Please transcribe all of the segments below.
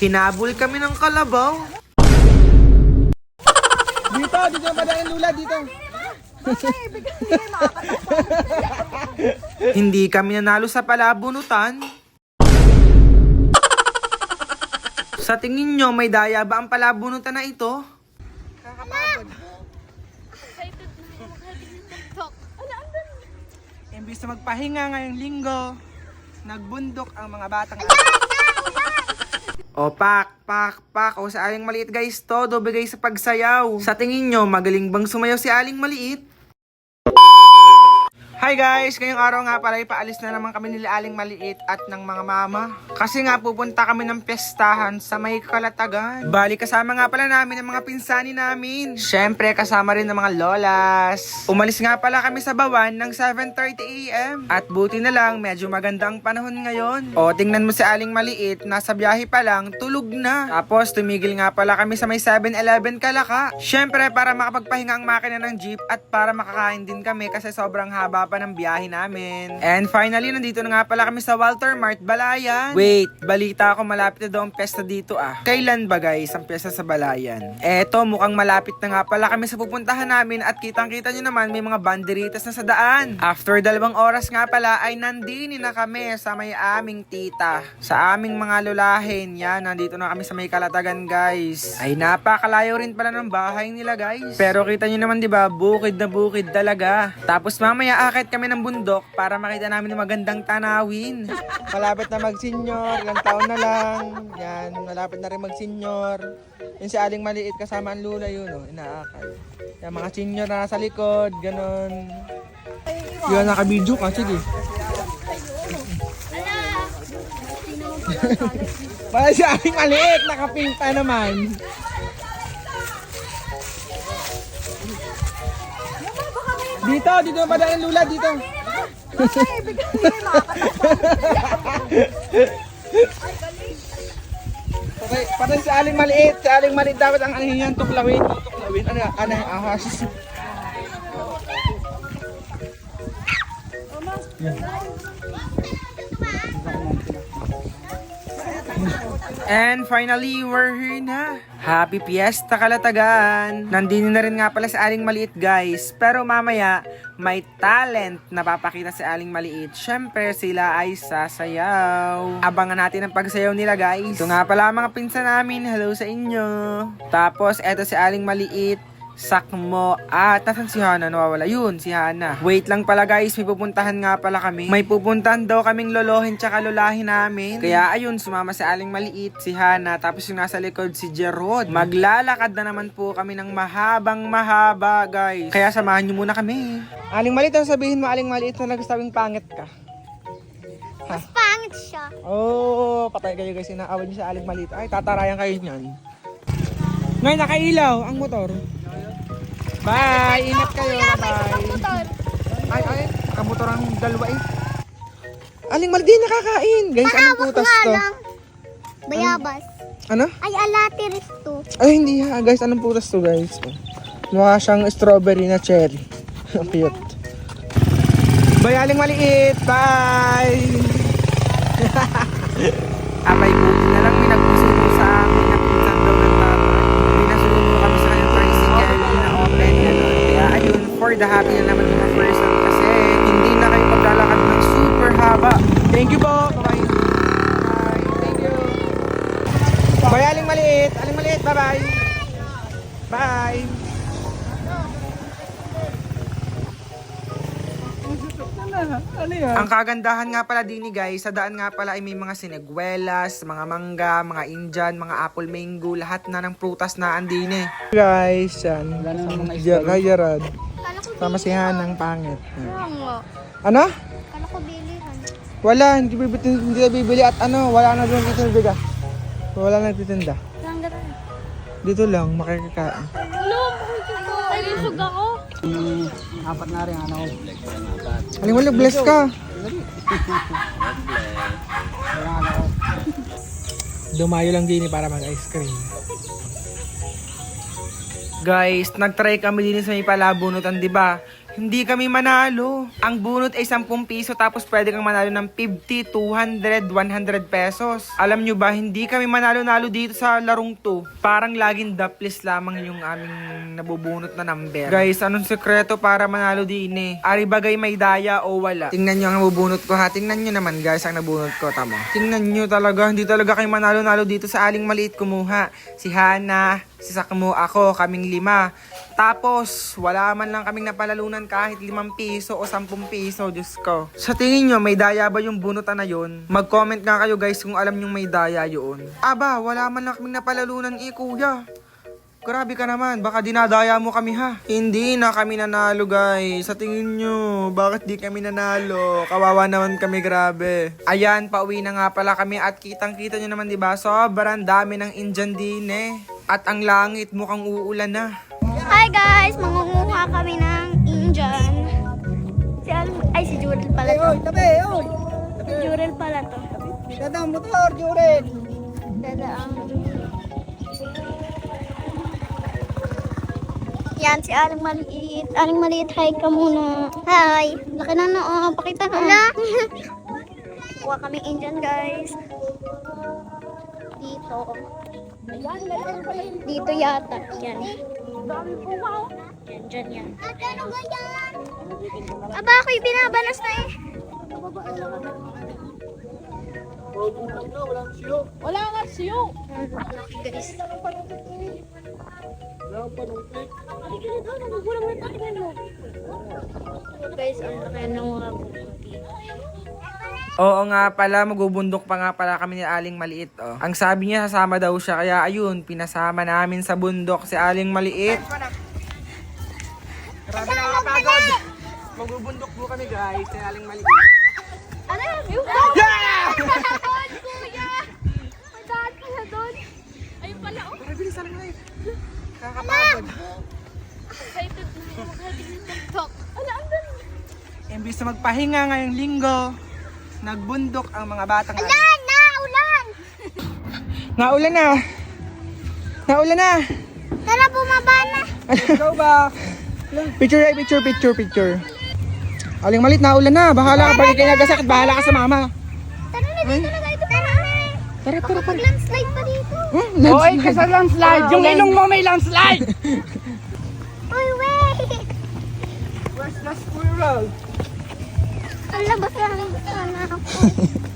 Hinabol kami ng kalabaw. Dito ba dahil lula dito? Hindi kami nanalo sa palabunutan. Sa tingin nyo, may daya ba ang palabunutan na ito? Kakapagod. Imbis na magpahinga ngayong linggo, nagbundok ang mga batang O pak. O sa Aling Maliit guys, todo bigay sa pagsayaw. Sa tingin nyo, magaling bang sumayaw si Aling Maliit? Hi guys! Ngayong araw nga pala ipaalis na naman kami nila Aling Maliit at ng mga mama. Kasi nga pupunta kami ng piyestahan sa may Kalatagan. Bali kasama nga pala namin ang mga pinsani namin. Syempre kasama rin ng mga lolas. Umalis nga pala kami sa Bawan ng 7:30 AM. At buti na lang medyo maganda ang panahon ngayon. O tingnan mo si Aling Maliit, nasa biyahe pa lang, tulog na. Tapos tumigil nga pala kami sa may 7-Eleven Kalaka. Syempre para makapagpahinga ang makina ng jeep at para makakain din kami kasi sobrang haba pa ng biyahe namin. And finally, nandito na nga pala kami sa Walter Mart, Balayan. Wait, balita ako malapit na daw ang piyesta dito ah. Kailan ba guys ang piyesta sa Balayan? Eto, mukhang malapit na nga pala kami sa pupuntahan namin at kitang-kita nyo naman may mga banderitas na sa daan. After 2 oras nga pala ay nandini na kami sa may aming tita. Sa aming mga lulahin. Yan, nandito na kami sa may Kalatagan guys. Ay napakalayo rin pala ng bahay nila guys. Pero kita nyo naman diba, bukid na bukid talaga. Tapos mamaya akit kami ng bundok para makita namin ng magandang tanawin. malapit na mag-senior, ilang taon na lang. Yan, malapit na rin mag-senior. Yung si Aling Maliit kasama ang lula yun, oh, inaakay. Yan, mga senior na nasa likod, ganon. Yun, nakabidyo ka, sige. Para si Aling Maliit, nakapinta naman. Dito ba dahil lula dito? Okay, patay si Aling Maliit. Si Aling Maliit dapat ang anihin yan, tuklawin. Ano yung ahas? And finally, we're here na. Happy Fiesta Kalatagan! Nandito na rin nga pala si Aling Maliit guys. Pero mamaya, may talent na papakita si Aling Maliit. Syempre, sila ay sasayaw. Abangan natin ang pagsayaw nila guys. Ito nga pala mga pinsan namin. Hello sa inyo. Tapos, eto si Aling Maliit. Sakmo. Nasan si Hana? Nawawala. Yun, si Hana. Wait lang pala guys, may pupuntahan nga pala kami. May pupuntahan daw kaming lolohin tsaka lolahin namin. Kaya ayun, sumama si Aling Maliit, si Hana, tapos yung nasa likod si Jerod. Maglalakad na naman po kami ng mahabang mahaba guys. Kaya samahan nyo muna kami. Aling Maliit, ang sabihin mo Aling Maliit na nagsabing pangit ka. Mas pangit siya. Oh, patay kayo guys, inaawan niyo si Aling Maliit. Ay, tatarayan kayo niyan. Ngayon, nakailaw ang motor. Bye! Ingat kayo. Bye! Ay, nakamotor ang dalawa eh. Aling Maliit, di nakakain. Guys, anong putas nga to? lang. Bayabas. Ano? Ay, alatiris to. Ay, hindi ha. Guys, anong putas to guys? Mukha siyang strawberry na cherry. Ang cute. Bye, Aling Maliit! Bye! Abay, buti na lang may nagpusuno sa amin na pinsan daw ng tatay. Pinasuno kami sa kanyang tricycle na open. Kaya ayun, for the happy na naman mga person kasi hindi na kayo maglalakad ng super haba. Thank you po! Bye-bye! Bye! Thank you! Bye, Aling Maliit! Aling Maliit, bye-bye! Bye! Ano yan? Ang kagandahan nga pala din guys, sa daan nga pala ay may mga siniguelas, mga mangga, mga Indian, mga apple mango, lahat na ng prutas na andine. Guys, yan. Gerard. Kala ko Sama si Hanang pangit. mo. Ano? Kala ko bilihan. Wala, hindi na bibili at ano, wala na doon dito biga. Wala na nagtitinda. Saan ka tayo? Dito lang, makikikain. Hello, ay busog ako. Apat na rin ano. Aling Maliit, bless ka. Dumayo lang din para mag-ice cream. Guys, nagtry kami din sa may palabunutan, di ba? Hindi kami manalo. Ang bunot ay 10 piso tapos pwede kang manalo ng 50, 200, 100 pesos. Alam nyo ba, hindi kami manalo-nalo dito sa larong to. Parang laging daplis lamang yung aming nabubunot na number. Guys, anong sekreto para manalo din eh? Ari bagay may daya o wala? Tingnan nyo ang nabubunot ko ha. Tingnan nyo naman guys ang nabunot ko. Tama. Tingnan nyo talaga. Hindi talaga kayo manalo-nalo dito sa Aling Maliit kumuha. Si Hana, si Sakmo, ako, kaming 5. Tapos, wala man lang kaming napalalunan kahit 5 piso o 10 piso, Diyos ko. Sa tingin nyo, may daya ba yung bunutan na yun? Mag-comment nga kayo guys kung alam nyo may daya yun. Aba, wala man lang kaming napalalunan kuya. Grabe ka naman, baka dinadaya mo kami ha. Hindi na kami nanalo guys. Sa tingin nyo, bakit di kami nanalo? Kawawa naman kami, grabe. Ayan, pauwi na nga pala kami at kitang-kita nyo naman diba? Sobrang dami ng Indian din eh. At ang langit mukhang uulan na. Hi guys! Mangunguha kami ng Indian. Si Jurel pala to. Oy, tabi, oy! Si Jurel pala to. Dadang motor, Juren! Dadaang. Yan, si Aling Maliit. Aling Maliit, hi ka muna. Hi! Laki na na, pakita ka. Hala! Kuha kami Indian guys. Dito. Dito yata. Yan. Yan, dyan yan. Ano ba yan? Aba, ako'y binabalas na eh. Wala nga siyo! Laki guys. Guys, ang laki ng mga buti. Oo nga pala, magbubundok pa nga pala kami ni Aling Maliit. Oh. Ang sabi niya, sasama daw siya. Kaya ayun, pinasama namin sa bundok si Aling Maliit. Grabe nakakapagod. Magbubundok po kami guys, si Aling Maliit. Ano? Yung Yeah! kuya! Magdaan ka na doon. Ayun pala, oh. Ay, bilis Aling Maliit. Nakakapagod. Excited na ako maghating ng TikTok. Ano, ang doon? Imbis na magpahinga ngayong linggo, nagbundok ang mga batang Aling. Ulan! Naulan! Naulan na! Naulan na! Tara, bumaba na. Let's go back! Picture. Aling Maliit, naulan na. Bahala ka, pag ikay nagasakit, bahala ka sa mama. Tara na dito na tayo. Tara. Tara. Mag-landslide pa dito. Oy, ka sa landslide! Yung ilong mo may landslide! Uy, wait! Where's the squirrel? Ang labas na ako.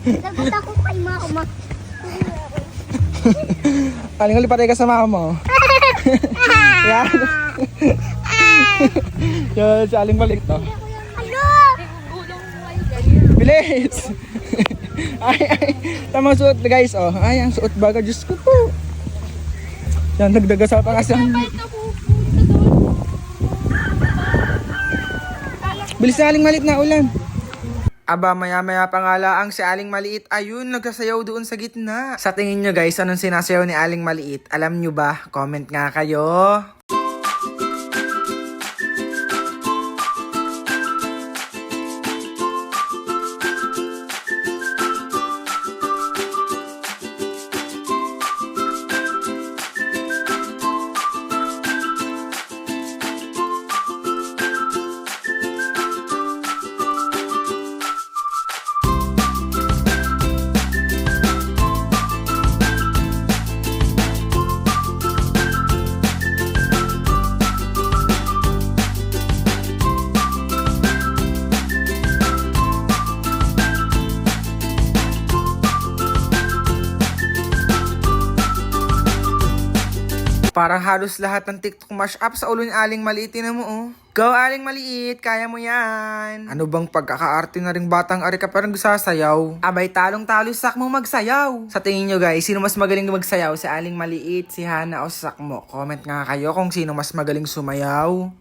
Lagot ako kay mama. Aling Maliit, patay ka sa mama mo. Yan. Yan, si Aling Maliit to. Ano? Bilis! ay, tamang suot guys, oh. Ay, ang suot baga, Diyos ko po. Yan, nagdagasa pa kasi ang... Bilis na Aling Maliit na ulan. Aba, maya-maya pa nga laang si Aling Maliit, ayun, nagsasayaw doon sa gitna. Sa tingin nyo guys, anong sinasayaw ni Aling Maliit? Alam nyo ba? Comment nga kayo. Parang halos lahat ng TikTok mashup sa ulo ni Aling Maliit. Tinan mo, oh. Go, Aling Maliit! Kaya mo yan! Ano bang pagkakaarte na ring batang ari ka parang sasayaw? Abay, talong-talo Sakmo magsayaw! Sa tingin nyo guys, sino mas magaling magsayaw? Si Aling Maliit, si Hana o si Sakmo? Comment nga kayo kung sino mas magaling sumayaw.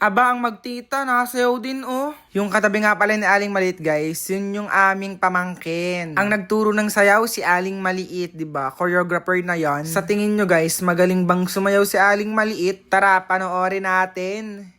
Aba, ang magtita, nasayaw din oh. Yung katabi nga pala ni Aling Maliit guys, yun yung aming pamangkin. Ang nagturo ng sayaw si Aling Maliit, di ba? Choreographer na yon. Sa tingin nyo guys, magaling bang sumayaw si Aling Maliit? Tara, panoorin natin.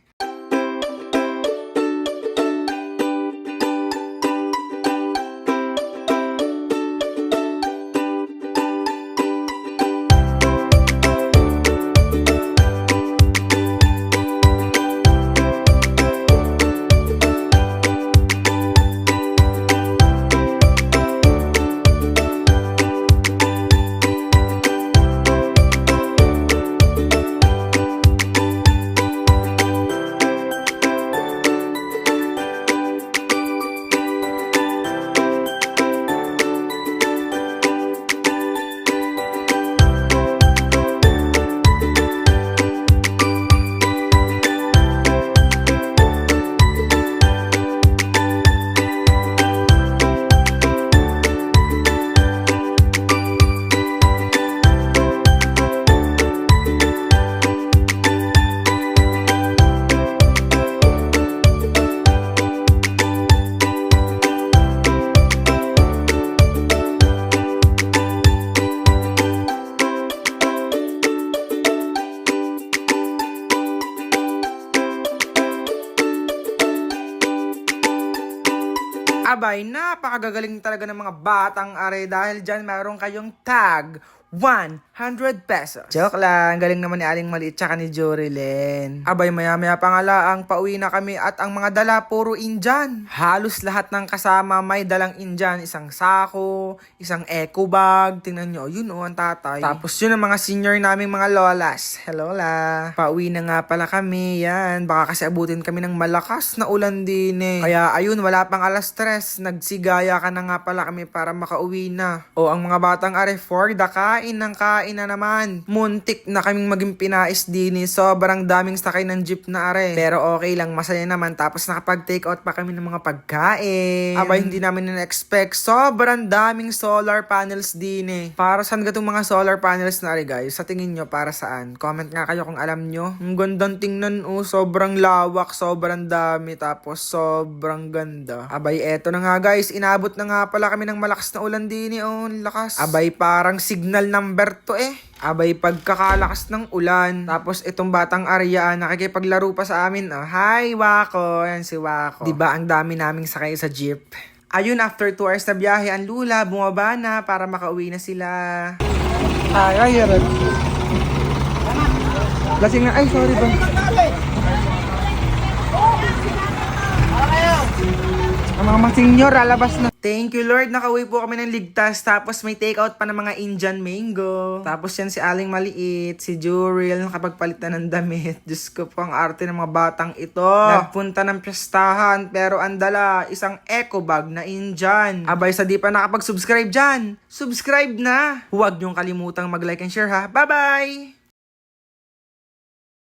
Abay, napakagagaling talaga ng mga batang are dahil dyan meron kayong tag 100 pesos. Joke lang, galing naman ni Aling Maliit tsaka ni Jorilyn. Abay, maya-maya pa nga laang pauwi na kami at ang mga dala puro Indian. Halos lahat ng kasama may dalang Indian. Isang sako, isang eco bag. Tingnan nyo, yun ang tatay. Tapos yun ang mga senior naming mga lolas. Hello la. Pauwi na nga pala kami, yan. Baka kasi abutin kami ng malakas na ulan din eh. Kaya ayun, wala pang 3:00. Nagsigaya ka na nga pala kami para makauwi na. O ang mga batang are for the kain na naman. Muntik na kaming maging pinais din eh. Sobrang daming sakay ng jeep na are. Pero okay lang, masaya naman. Tapos nakapag-take out pa kami ng mga pagkain. Abay, hindi namin na-expect. Sobrang daming solar panels din eh. Para saan gatong mga solar panels na are guys? Sa tingin nyo, para saan? Comment nga kayo kung alam nyo. Ang gandang tingnan oh. Sobrang lawak, sobrang dami. Tapos sobrang ganda. Abay, eto na nga guys. Inabot na nga pala kami ng malakas na ulan din eh. Oh, lakas. Abay, parang signal number to eh. Abay, pagkakalakas ng ulan. Tapos itong batang Arya, nakikipaglaro pa sa amin. Oh, hi, Wako. Yan si Wako. Diba, ang dami naming sakay sa jeep. Ayun, after 2 hours na biyahe, ang lula, bumaba na para makauwi na sila. Ay, Red. Lasing na. Ay, sorry ba? Ang mga senior, alabas na. Thank you Lord, nakauwi po kami ng ligtas. Tapos may take out pa ng mga Indian mango. Tapos yan si Aling Maliit, si Juril, nakapagpalit na ng damit. Diyos ko po, ang arte ng mga batang ito. Nagpunta ng piyestahan, pero ang dala, isang eco bag na Indian. Abay, sa di pa nakapag-subscribe dyan, subscribe na. Huwag niyong kalimutang mag-like and share ha. Bye-bye!